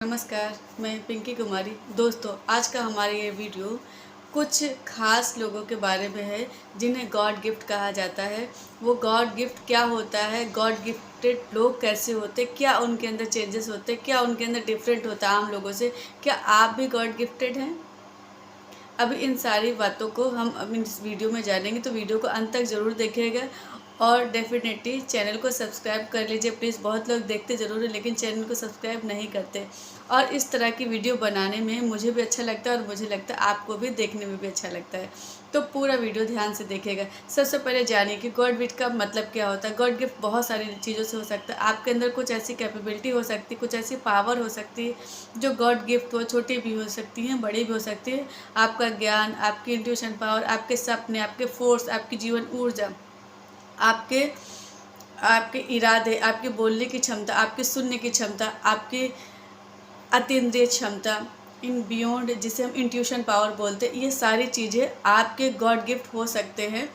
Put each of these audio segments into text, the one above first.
नमस्कार, मैं पिंकी कुमारी। दोस्तों, आज का हमारा ये वीडियो कुछ खास लोगों के बारे में है जिन्हें गॉड गिफ्ट कहा जाता है। वो गॉड गिफ्ट क्या होता है, गॉड गिफ्टेड लोग कैसे होते, क्या उनके अंदर चेंजेस होते, क्या उनके अंदर डिफरेंट होता है आम लोगों से, क्या आप भी गॉड गिफ्टेड हैं? अभी इन सारी बातों को हम अब इस वीडियो में जानेंगे, तो वीडियो को अंत तक ज़रूर देखिएगा और डेफिनेटली चैनल को सब्सक्राइब कर लीजिए प्लीज़। बहुत लोग देखते ज़रूर है लेकिन चैनल को सब्सक्राइब नहीं करते, और इस तरह की वीडियो बनाने में मुझे भी अच्छा लगता है और मुझे लगता है आपको भी देखने में भी अच्छा लगता है। तो पूरा वीडियो ध्यान से देखिएगा। सबसे पहले जानिए कि गॉड गिफ्ट का मतलब क्या होता है। गॉड गिफ्ट बहुत सारी चीज़ों से हो सकता है। आपके अंदर कुछ ऐसी कैपेबिलिटी हो सकती है, कुछ ऐसी पावर हो सकती है जो गॉड गिफ्ट हो। छोटी भी हो सकती हैं, बड़ी भी हो सकती है। आपका ज्ञान, आपकी इंट्यूशन पावर, आपके सपने, आपके फोर्स, आपकी जीवन ऊर्जा, आपके आपके इरादे, आपके बोलने की क्षमता, आपके सुनने की क्षमता, आपकी अतीन्द्रिय क्षमता, इन बियॉन्ड जिसे हम इंट्यूशन पावर बोलते हैं, ये सारी चीज़ें आपके गॉड गिफ्ट हो सकते हैं।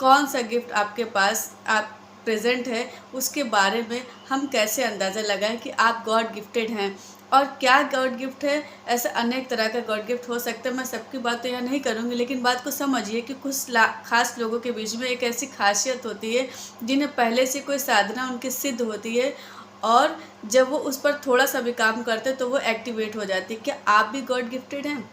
कौन सा गिफ्ट आपके पास आप प्रेजेंट है, उसके बारे में हम कैसे अंदाज़ा लगाएं कि आप गॉड गिफ्टेड हैं और क्या गॉड गिफ्ट है। ऐसा अनेक तरह का गॉड गिफ्ट हो सकता है। मैं सबकी बात तो यहाँ नहीं करूँगी, लेकिन बात को समझिए कि कुछ खास लोगों के बीच में एक ऐसी खासियत होती है जिन्हें पहले से कोई साधना उनकी सिद्ध होती है, और जब वो उस पर थोड़ा सा भी काम करते तो वो एक्टिवेट हो जाती है। क्या आप भी गॉड गिफ्टेड हैं?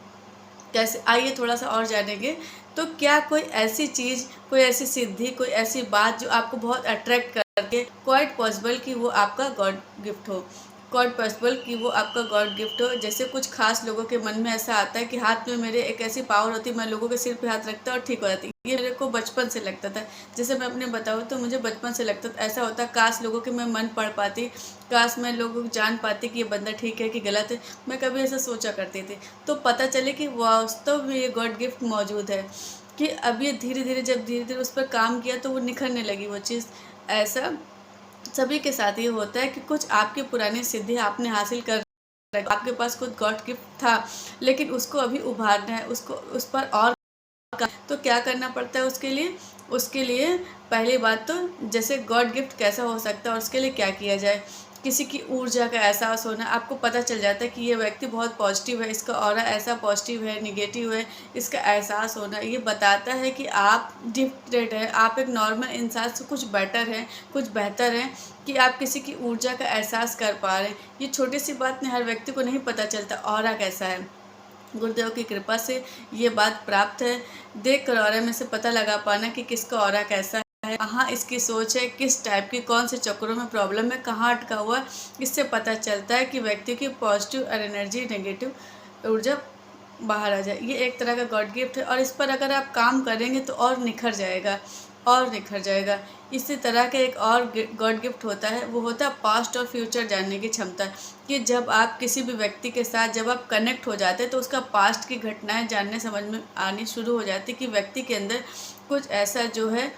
कैसे, आइए थोड़ा सा और जानेंगे। तो क्या कोई ऐसी चीज़, कोई ऐसी सिद्धि, कोई ऐसी बात जो आपको बहुत अट्रैक्ट करके, क्वाइट पॉसिबल कि वो आपका गॉड गिफ्ट हो। क्वाइट पॉसिबल कि वो आपका गॉड गिफ्ट हो। जैसे कुछ खास लोगों के मन में ऐसा आता है कि हाथ में मेरे एक ऐसी पावर होती है, मैं लोगों के सिर पे हाथ रखता और ठीक हो जाती है। ये मेरे को बचपन से लगता था। जैसे मैं अपने बताऊँ तो मुझे बचपन से लगता था, ऐसा होता काश लोगों के मैं मन पढ़ पाती, काश मैं लोगों को जान पाती कि ये बंदा ठीक है कि गलत है। मैं कभी ऐसा सोचा करती थी। तो पता चले कि वास्तव में ये गॉड गिफ्ट मौजूद है, कि अब ये धीरे धीरे, जब धीरे धीरे उस पर काम किया तो वो निखरने लगी वो चीज़। ऐसा सभी के साथ ये होता है कि कुछ आपकी पुरानी सिद्धि आपने हासिल कर रखी, आपके पास खुद गॉड गिफ्ट था लेकिन उसको अभी उभारना है, उसको उस पर और तो क्या करना पड़ता है उसके लिए। उसके लिए पहली बात तो, जैसे गॉड गिफ्ट कैसा हो सकता है और उसके लिए क्या किया जाए। किसी की ऊर्जा का एहसास होना, आपको पता चल जाता है कि ये व्यक्ति बहुत पॉजिटिव है, इसका ऑरा ऐसा पॉजिटिव है, निगेटिव है, इसका एहसास होना ये बताता है कि आप गिफ्टेड हैं, आप एक नॉर्मल इंसान से कुछ बेटर हैं, कुछ बेहतर हैं, कि आप किसी की ऊर्जा का एहसास कर पा रहे हैं। ये छोटी सी बात नहीं, हर व्यक्ति को नहीं पता चलता ऑरा कैसा है। गुरुदेव की कृपा से ये बात प्राप्त है। देख कर ऑरा में से पता लगा पाना कि किसका ऑरा कैसा है, कहाँ इसकी सोच है, किस टाइप की, कौन से चक्रों में प्रॉब्लम है, कहाँ अटका हुआ है। इससे पता चलता है कि व्यक्ति की पॉजिटिव और एनर्जी, नेगेटिव ऊर्जा बाहर आ जाए। ये एक तरह का गॉड गिफ्ट है, और इस पर अगर आप काम करेंगे तो और निखर जाएगा, और निखर जाएगा। इसी तरह का एक और गॉड गिफ्ट होता है, वो होता है पास्ट और फ्यूचर जानने की क्षमता। कि जब आप किसी भी व्यक्ति के साथ जब आप कनेक्ट हो जाते हैं तो उसका पास्ट की घटनाएं जानने समझ में आनी शुरू हो जाती, कि व्यक्ति के अंदर कुछ ऐसा जो है,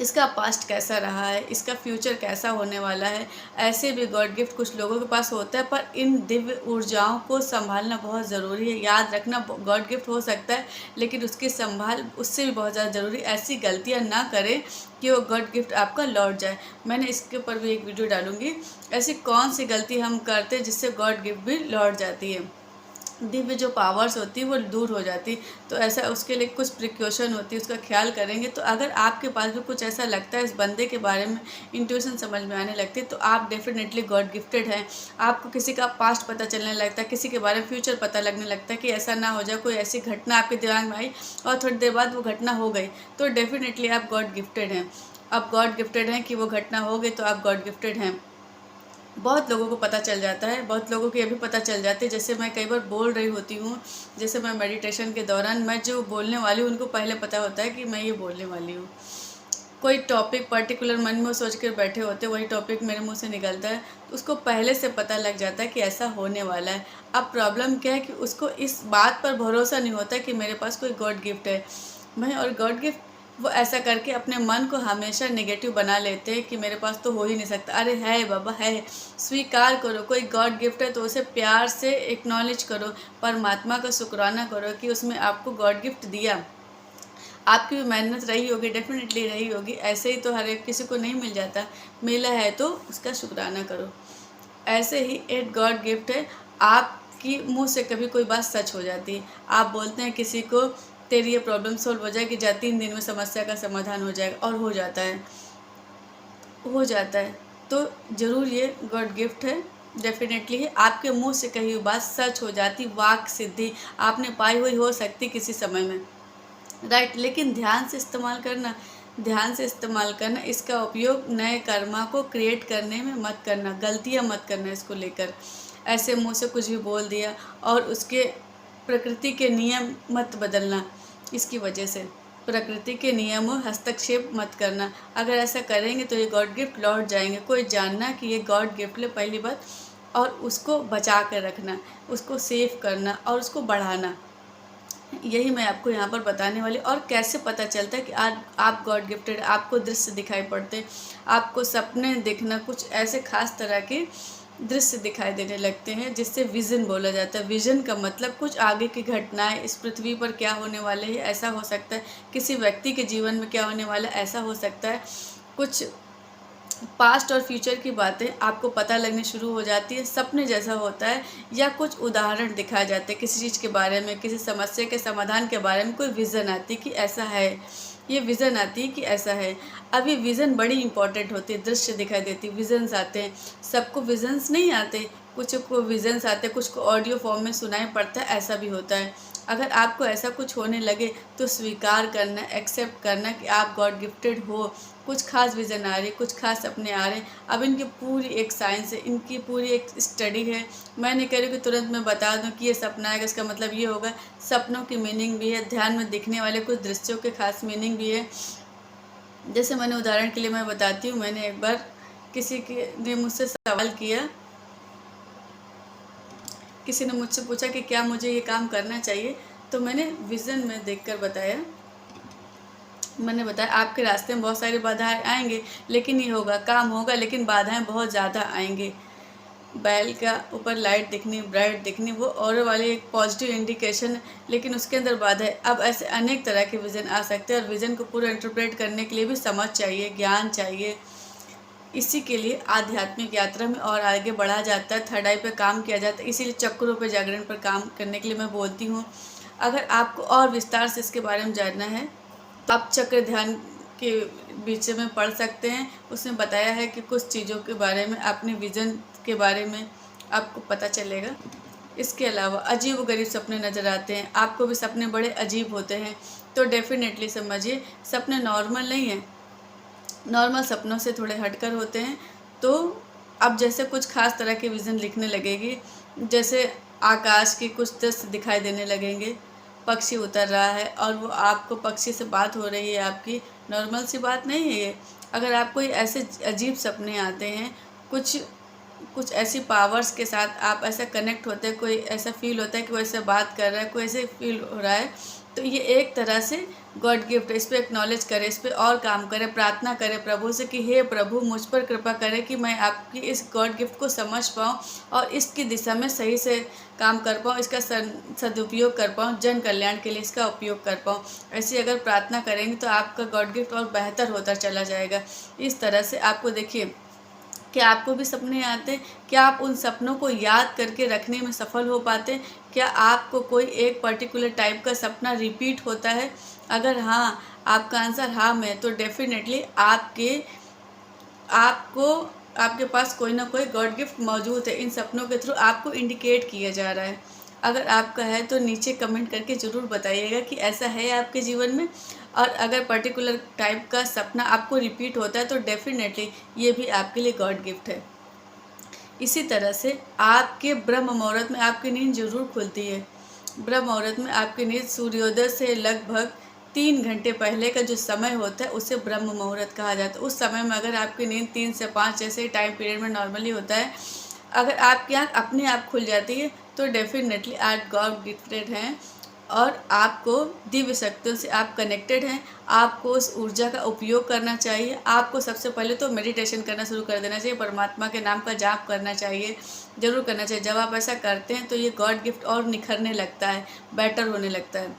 इसका पास्ट कैसा रहा है, इसका फ्यूचर कैसा होने वाला है। ऐसे भी गॉड गिफ्ट कुछ लोगों के पास होता है, पर इन दिव्य ऊर्जाओं को संभालना बहुत ज़रूरी है। याद रखना, गॉड गिफ्ट हो सकता है लेकिन उसकी संभाल उससे भी बहुत ज़्यादा ज़रूरी। ऐसी गलतियां ना करें कि वो गॉड गिफ्ट आपका लौट जाए। मैंने इसके ऊपर भी एक वीडियो डालूंगी, ऐसी कौन सी गलती हम करते हैं जिससे गॉड गिफ्ट भी लौट जाती है, दिव्य जो पावर्स होती है वो दूर हो जाती। तो ऐसा उसके लिए कुछ प्रिकॉशन होती है, उसका ख्याल करेंगे। तो अगर आपके पास भी कुछ ऐसा लगता है, इस बंदे के बारे में इंट्यूशन समझ में आने लगती है, तो आप डेफिनेटली गॉड गिफ्टेड हैं। आपको किसी का पास्ट पता चलने लगता है, किसी के बारे में फ्यूचर पता लगने लगता है, कि ऐसा ना हो जाए कोई ऐसी घटना आपके दिमाग में आई और थोड़ी देर बाद वो घटना हो गई, तो डेफिनेटली आप गॉड गिफ्टेड हैं। आप गॉड गिफ्टेड हैं कि वो घटना हो गई तो आप गॉड गिफ्टेड हैं। बहुत लोगों को पता चल जाता है, बहुत लोगों को ये भी पता चल जाती है। जैसे मैं कई बार बोल रही होती हूँ, जैसे मैं मेडिटेशन के दौरान, मैं जो बोलने वाली हूँ उनको पहले पता होता है कि मैं ये बोलने वाली हूँ। कोई टॉपिक पर्टिकुलर मन में सोच कर बैठे होते, वही टॉपिक मेरे मुंह से निकलता है, तो उसको पहले से पता लग जाता है कि ऐसा होने वाला है। अब प्रॉब्लम क्या है कि उसको इस बात पर भरोसा नहीं होता कि मेरे पास कोई गॉड गिफ्ट है। मैं और गॉड गिफ्ट, वो ऐसा करके अपने मन को हमेशा नेगेटिव बना लेते हैं कि मेरे पास तो हो ही नहीं सकता। अरे है बाबा, है, स्वीकार करो। कोई गॉड गिफ्ट है तो उसे प्यार से एक्नॉलेज करो, परमात्मा का शुक्राना करो कि उसमें आपको गॉड गिफ्ट दिया। आपकी भी मेहनत रही होगी, डेफिनेटली रही होगी। ऐसे ही तो हर एक किसी को नहीं मिल जाता, मिला है तो उसका शुक्राना करो। ऐसे ही एक गॉड गिफ्ट है, आपकी मुंह से कभी कोई बात सच हो जाती है। आप बोलते हैं किसी को तेरी ये प्रॉब्लम सॉल्व हो जाएगी, 3 दिन में समस्या का समाधान हो जाएगा, और हो जाता है, हो जाता है। तो ज़रूर ये गॉड गिफ्ट है, डेफिनेटली है। आपके मुंह से कही हुई बात सच हो जाती, वाक सिद्धि आपने पाई हुई हो सकती किसी समय में, राइट। लेकिन ध्यान से इस्तेमाल करना, ध्यान से इस्तेमाल करना, इसका उपयोग नए कर्मा को क्रिएट करने में मत करना, गलतियां मत करना इसको लेकर। ऐसे मुंह से कुछ भी बोल दिया और उसके प्रकृति के नियम मत बदलना, इसकी वजह से प्रकृति के नियमों हस्तक्षेप मत करना। अगर ऐसा करेंगे तो ये गॉड गिफ्ट लौट जाएंगे। कोई जानना कि ये गॉड गिफ्ट ले, पहली बात, और उसको बचा कर रखना, उसको सेव करना और उसको बढ़ाना, यही मैं आपको यहाँ पर बताने वाली। और कैसे पता चलता है कि आज आप गॉड गिफ्टेड, आपको दृश्य दिखाई पड़ते, आपको सपने देखना, कुछ ऐसे खास तरह के दृश्य दिखाई देने लगते हैं, जिससे विज़न बोला जाता है। विज़न का मतलब कुछ आगे की घटनाएं, इस पृथ्वी पर क्या होने वाले हैं ऐसा हो सकता है, किसी व्यक्ति के जीवन में क्या होने वाला ऐसा हो सकता है, कुछ पास्ट और फ्यूचर की बातें आपको पता लगनी शुरू हो जाती है, सपने जैसा होता है, या कुछ उदाहरण दिखाए जाते हैं किसी चीज़ के बारे में, किसी समस्या के समाधान के बारे में, कोई विज़न आती है कि ऐसा है, ये विज़न आती है कि ऐसा है। अब ये विज़न बड़ी इंपॉर्टेंट होती है, दृश्य दिखाई देती है, विज़न्स आते हैं, सबको विज़न्स नहीं आते, कुछ को विज़न्स आते हैं, कुछ को ऑडियो फॉर्म में सुनाई पड़ता है, ऐसा भी होता है। अगर आपको ऐसा कुछ होने लगे तो स्वीकार करना, एक्सेप्ट करना कि आप गॉड गिफ्टेड हो, कुछ खास विज़न आ रहे, कुछ खास सपने आ रहे हैं। अब इनकी पूरी एक साइंस है, इनकी पूरी एक स्टडी है। मैं नहीं कह रही कि तुरंत मैं बता दूं कि ये सपना आएगा, इसका मतलब ये होगा। सपनों की मीनिंग भी है, ध्यान में दिखने वाले कुछ दृश्यों के खास मीनिंग भी है। जैसे मैंने उदाहरण के लिए मैं बताती हूँ, मैंने एक बार किसी ने मुझसे सवाल किया, किसी ने मुझसे पूछा कि क्या मुझे ये काम करना चाहिए, तो मैंने विज़न में देखकर बताया, मैंने बताया आपके रास्ते में बहुत सारी बाधाएं आएंगे, लेकिन ये होगा, काम होगा, लेकिन बाधाएं बहुत ज़्यादा आएंगे। बैल का ऊपर लाइट दिखनी, ब्राइट दिखनी, वो और वाली एक पॉजिटिव इंडिकेशन है, लेकिन उसके अंदर बाधा है। अब ऐसे अनेक तरह के विज़न आ सकते हैं, और विज़न को पूरा इंटरप्रेट करने के लिए भी समझ चाहिए, ज्ञान चाहिए। इसी के लिए आध्यात्मिक यात्रा में और आगे बढ़ा जाता है, थर्ड आई पे काम किया जाता है, इसीलिए चक्रों पे जागरण पर काम करने के लिए मैं बोलती हूँ। अगर आपको और विस्तार से इसके बारे में जानना है तो आप चक्र ध्यान के बीच में पढ़ सकते हैं। उसमें बताया है कि कुछ चीज़ों के बारे में, अपने विज़न के बारे में आपको पता चलेगा। इसके अलावा अजीब गरीब सपने नज़र आते हैं, आपको भी सपने बड़े अजीब होते हैं, तो डेफिनेटली समझिए सपने नॉर्मल नहीं हैं, नॉर्मल सपनों से थोड़े हटकर होते हैं। तो अब जैसे कुछ खास तरह के विज़न लिखने लगेगी, जैसे आकाश के कुछ दृश्य दिखाई देने लगेंगे, पक्षी उतर रहा है और वो आपको पक्षी से बात हो रही है आपकी, नॉर्मल सी बात नहीं है ये। अगर आपको ऐसे अजीब सपने आते हैं, कुछ कुछ ऐसी पावर्स के साथ आप ऐसा कनेक्ट होते हैं, कोई ऐसा फील होता है कि वो ऐसे बात कर रहा है, कोई ऐसे फील हो रहा है, तो ये एक तरह से गॉड गिफ्ट। इस पर एक्नॉलेज करें, इस पर और काम करें, प्रार्थना करें प्रभु से कि हे प्रभु मुझ पर कृपा करें कि मैं आपकी इस गॉड गिफ्ट को समझ पाऊँ और इसकी दिशा में सही से काम कर पाऊँ, इसका सदुपयोग कर पाऊँ, जन कल्याण के लिए इसका उपयोग कर पाऊँ। ऐसी अगर प्रार्थना करेंगे तो आपका गॉड गिफ्ट और बेहतर होता चला जाएगा। इस तरह से आपको देखिए, क्या आपको भी सपने आते हैं? क्या आप उन सपनों को याद करके रखने में सफल हो पाते हैं? क्या आपको कोई एक पर्टिकुलर टाइप का सपना रिपीट होता है? अगर हाँ, आपका आंसर हाँ में, तो डेफिनेटली आपके पास कोई ना कोई गॉड गिफ्ट मौजूद है। इन सपनों के थ्रू आपको इंडिकेट किया जा रहा है। अगर आपका है तो नीचे कमेंट करके ज़रूर बताइएगा कि ऐसा है आपके जीवन में। और अगर पर्टिकुलर टाइप का सपना आपको रिपीट होता है तो डेफिनेटली ये भी आपके लिए गॉड गिफ्ट है। इसी तरह से आपके ब्रह्म मुहूर्त में आपकी नींद जरूर खुलती है। ब्रह्म मुहूर्त में आपकी नींद सूर्योदय से लगभग 3 घंटे पहले का जो समय होता है उसे ब्रह्म मुहूर्त कहा जाता है। उस समय में अगर आपकी नींद 3 से 5 जैसे टाइम पीरियड में नॉर्मली होता है, अगर आपकी आँख अपने आप खुल जाती है तो डेफिनेटली आप गॉड गिफ्टेड हैं और आपको दिव्य शक्तियों से आप कनेक्टेड हैं। आपको उस ऊर्जा का उपयोग करना चाहिए। आपको सबसे पहले तो मेडिटेशन करना शुरू कर देना चाहिए, परमात्मा के नाम का जाप करना चाहिए, ज़रूर करना चाहिए। जब आप ऐसा करते हैं तो ये गॉड गिफ्ट और निखरने लगता है, बेटर होने लगता है।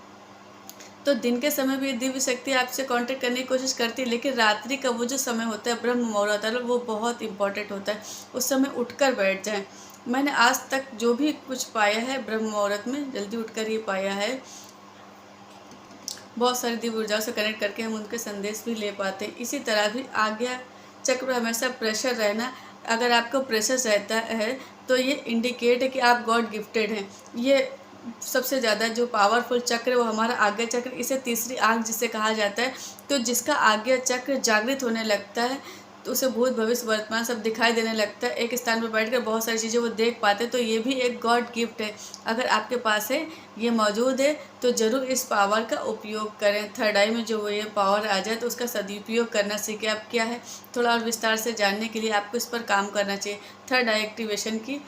तो दिन के समय भी दिव्य शक्ति आपसे कांटेक्ट करने की कोशिश करती है, लेकिन रात्रि का वो जो समय होता है ब्रह्म मुहूर्त होता है, वो बहुत इंपॉर्टेंट होता है। उस समय उठकर बैठ जाएं, मैंने आज तक जो भी कुछ पाया है ब्रह्म मुहूर्त में जल्दी उठकर ये पाया है। बहुत सारी दिव्य ऊर्जाओं से कनेक्ट करके हम उनके संदेश भी ले पाते हैं। इसी तरह भी आज्ञा चक्र पर हमेशा प्रेशर रहना, अगर आपको प्रेशर रहता है तो ये इंडिकेट है कि आप गॉड गिफ्टेड हैं। ये सबसे ज़्यादा जो पावरफुल चक्र है वो हमारा आज्ञा चक्र, इसे तीसरी आँख जिसे कहा जाता है। तो जिसका आज्ञा चक्र जागृत होने लगता है तो उसे भूत भविष्य वर्तमान सब दिखाई देने लगता है। एक स्थान पर बैठकर बहुत सारी चीज़ें वो देख पाते हैं। तो ये भी एक गॉड गिफ्ट है। अगर आपके पास है, ये मौजूद है, तो ज़रूर इस पावर का उपयोग करें। थर्ड आई में जो ये पावर आ जाए तो उसका सदुपयोग करना सीखें। अब क्या है, थोड़ा और विस्तार से जानने के लिए आपको इस पर काम करना चाहिए। थर्ड आई एक्टिवेशन की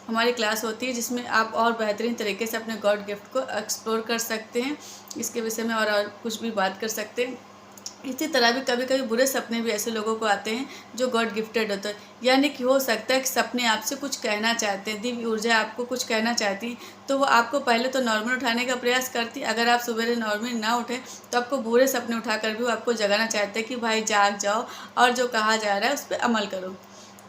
हमारी क्लास होती है जिसमें आप और बेहतरीन तरीके से अपने गॉड गिफ्ट को एक्सप्लोर कर सकते हैं, इसके विषय में और कुछ भी बात कर सकते हैं। इसी तरह भी कभी कभी बुरे सपने भी ऐसे लोगों को आते हैं जो गॉड गिफ्टेड होते हैं। यानी कि हो सकता है कि सपने आपसे कुछ कहना चाहते हैं, दिव्य ऊर्जा आपको कुछ कहना चाहती है, तो वो आपको पहले तो नॉर्मल उठाने का प्रयास करती है। अगर आप सुबह नॉर्मल ना उठें तो आपको बुरे सपने उठाकर भी वो आपको जगाना चाहते हैं कि भाई जाग जाओ और जो कहा जा रहा है उस पर अमल करो।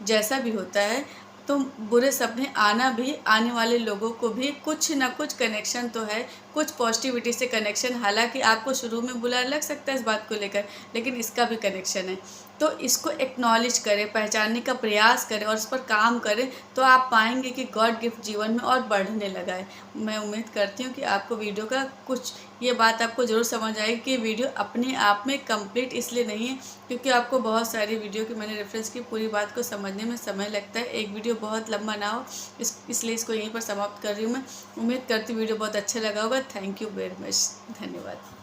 जैसा भी होता है, तो बुरे सपने आना भी, आने वाले लोगों को भी कुछ ना कुछ कनेक्शन तो है, कुछ पॉजिटिविटी से कनेक्शन। हालांकि आपको शुरू में बुरा लग सकता है इस बात को लेकर, लेकिन इसका भी कनेक्शन है। तो इसको एक्नॉलेज करें, पहचानने का प्रयास करें और इस पर काम करें, तो आप पाएंगे कि गॉड गिफ्ट जीवन में और बढ़ने लगा है। मैं उम्मीद करती हूँ कि आपको वीडियो का कुछ ये बात आपको ज़रूर समझ आएगी कि वीडियो अपने आप में कंप्लीट इसलिए नहीं है क्योंकि आपको बहुत सारी वीडियो की मैंने रेफरेंस की, पूरी बात को समझने में समय लगता है। एक वीडियो बहुत लंबा ना हो इसलिए इसको यहीं पर समाप्त कर रही हूँ। मैं उम्मीद करती हूँ वीडियो बहुत अच्छा लगा होगा। थैंक यू वेरी मच, धन्यवाद।